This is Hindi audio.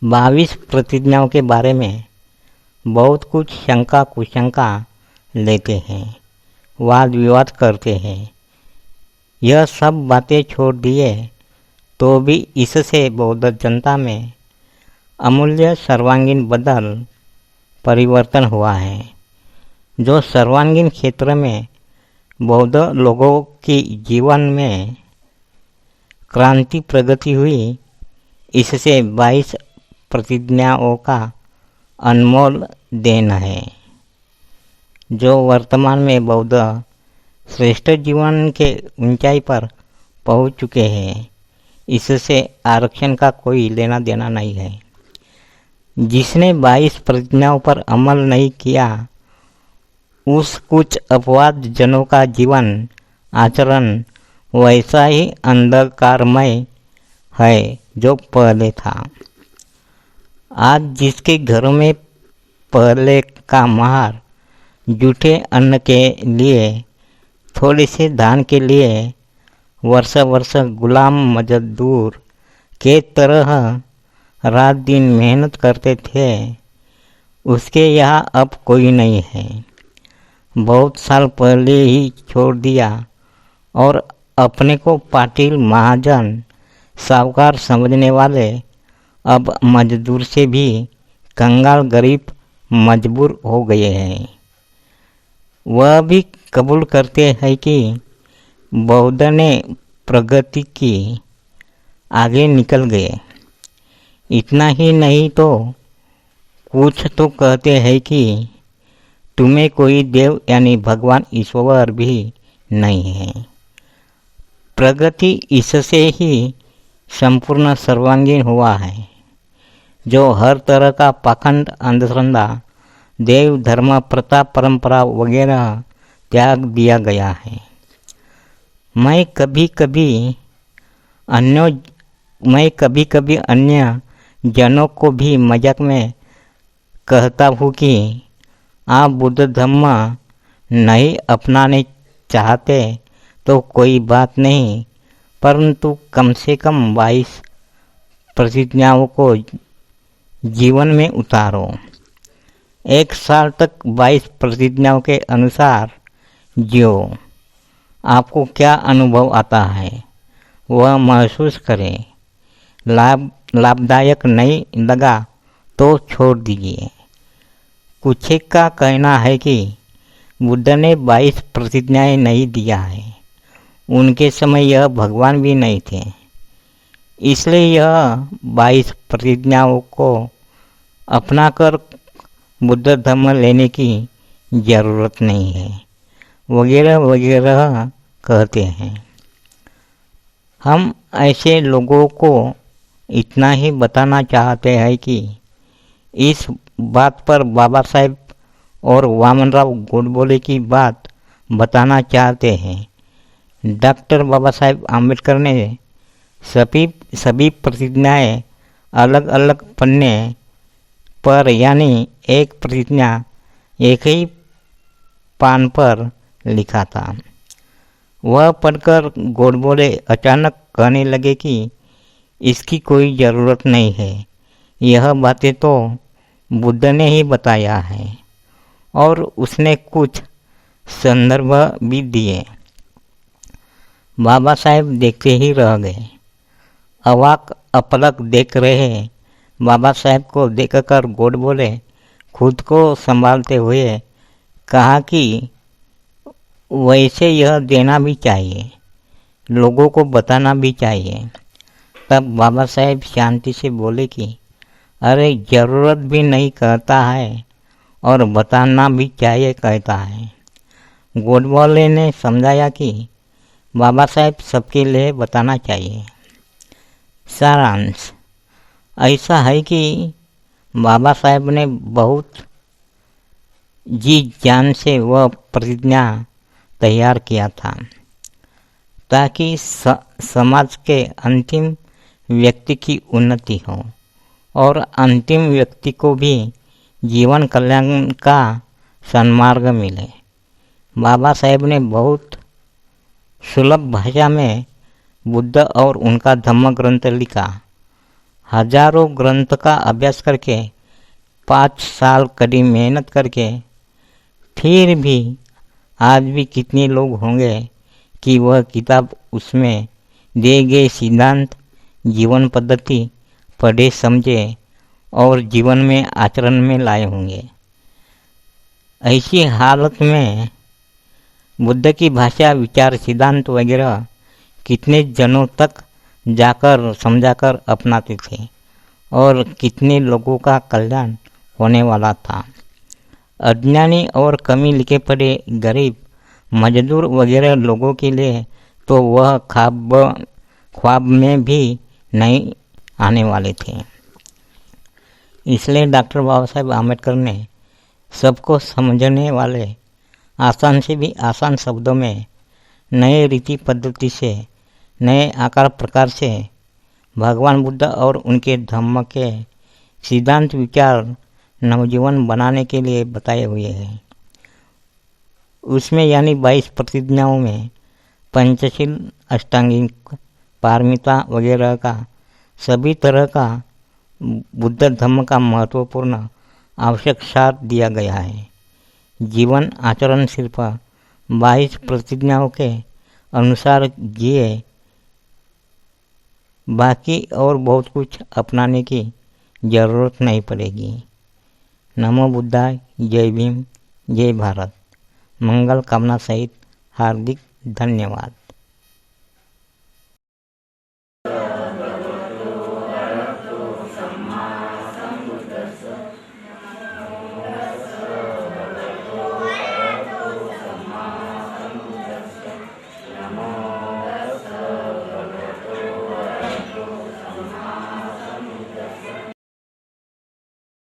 22 प्रतिज्ञाओं के बारे में बहुत कुछ शंका कुशंका लेते हैं, वाद विवाद करते हैं। यह सब बातें छोड़ दिए तो भी इससे बौद्ध जनता में अमूल्य सर्वांगीण बदल परिवर्तन हुआ है। जो सर्वांगीण क्षेत्र में बौद्ध लोगों की जीवन में क्रांति प्रगति हुई, इससे 22 प्रतिज्ञाओं का अनमोल देन है। जो वर्तमान में बौद्ध श्रेष्ठ जीवन के ऊंचाई पर पहुंच चुके हैं, इससे आरक्षण का कोई लेना देना नहीं है। जिसने 22 प्रतिज्ञाओं पर अमल नहीं किया, उस कुछ अपवाद जनों का जीवन आचरण वैसा ही अंधकारमय है जो पहले था। आज जिसके घरों में पहले का महार जूठे अन्न के लिए, थोड़े से धान के लिए वर्ष वर्ष गुलाम मजदूर के तरह रात दिन मेहनत करते थे, उसके यहाँ अब कोई नहीं है। बहुत साल पहले ही छोड़ दिया और अपने को पाटिल महाजन साहूकार समझने वाले अब मजदूर से भी कंगाल गरीब मजबूर हो गए हैं। वह भी कबूल करते हैं कि बौद्ध ने प्रगति की, आगे निकल गए। इतना ही नहीं तो कुछ तो कहते हैं कि तुम्हें कोई देव यानी भगवान ईश्वर भी नहीं है। प्रगति इससे ही संपूर्ण सर्वांगीण हुआ है, जो हर तरह का पाखंड अंधश्रद्धा देव धर्म प्रथा परंपरा वगैरह त्याग दिया गया है। मैं कभी कभी अन्य जनों को भी मजाक में कहता हूँ कि आप बुद्ध धर्म नहीं अपनाने चाहते तो कोई बात नहीं, परंतु कम से कम 22 प्रतिज्ञाओं को जीवन में उतारो। 1 साल तक 22 प्रतिज्ञाओं के अनुसार जियो। आपको क्या अनुभव आता है वह महसूस करें। लाभदायक नहीं लगा तो छोड़ दीजिए। कुछ का कहना है कि बुद्ध ने 22 प्रतिज्ञाएं नहीं दिया है, उनके समय यह भगवान भी नहीं थे, इसलिए यह 22 प्रतिज्ञाओं को अपनाकर बुद्ध धर्म लेने की जरूरत नहीं है, वगैरह वगैरह कहते हैं। हम ऐसे लोगों को इतना ही बताना चाहते हैं कि इस बात पर बाबा साहेब और वामनराव गोडबोले की बात बताना चाहते हैं। डॉक्टर बाबा साहेब आम्बेडकर ने सभी प्रतिज्ञाएं अलग अलग पन्ने पर यानी एक प्रतिज्ञा एक ही पान पर लिखा था। वह पढ़कर गोडबोले अचानक कहने लगे कि इसकी कोई ज़रूरत नहीं है, यह बातें तो बुद्ध ने ही बताया है, और उसने कुछ संदर्भ भी दिए। बाबा साहेब देखते ही रह गए। अवाक अपलक देख रहे बाबा साहेब को देखकर गोडबोले खुद को संभालते हुए कहा कि वैसे यह देना भी चाहिए, लोगों को बताना भी चाहिए। तब बाबा साहेब शांति से बोले कि अरे ज़रूरत भी नहीं कहता है और बताना भी चाहिए कहता है। गोडबोले ने समझाया कि बाबा साहेब सबके लिए बताना चाहिए। सारांश ऐसा है कि बाबा साहेब ने बहुत जी जान से वह प्रतिज्ञा तैयार किया था ताकि समाज के अंतिम व्यक्ति की उन्नति हो और अंतिम व्यक्ति को भी जीवन कल्याण का सन्मार्ग मिले। बाबा साहेब ने बहुत सुलभ भाषा में बुद्ध और उनका धम्म ग्रंथ लिखा। हजारों ग्रंथ का अभ्यास करके 5 साल कड़ी मेहनत करके फिर भी आज भी कितने लोग होंगे कि वह किताब उसमें दिए गए सिद्धांत जीवन पद्धति पढ़े समझे और जीवन में आचरण में लाए होंगे। ऐसी हालत में बुद्ध की भाषा विचार सिद्धांत वगैरह कितने जनों तक जाकर समझाकर अपनाते थे और कितने लोगों का कल्याण होने वाला था। अज्ञानी और कमी लिखे पढ़े गरीब मजदूर वगैरह लोगों के लिए तो वह ख्वाब में भी नहीं आने वाले थे। इसलिए डॉक्टर बाबा साहेब आम्बेडकर ने सबको समझने वाले आसान से भी आसान शब्दों में नए रीति पद्धति से नए आकार प्रकार से भगवान बुद्ध और उनके धम्म के सिद्धांत विचार नवजीवन बनाने के लिए बताए हुए हैं। उसमें यानी 22 प्रतिज्ञाओं में पंचशील अष्टांगिक पारमिता वगैरह का सभी तरह का बुद्ध धम्म का महत्वपूर्ण आवश्यक सार दिया गया है। जीवन आचरण सिर्फ 22 प्रतिज्ञाओं के अनुसार जिए, बाकी और बहुत कुछ अपनाने की जरूरत नहीं पड़ेगी। नमो बुद्धाय, जय भीम, जय भारत। मंगल कामना सहित हार्दिक धन्यवाद।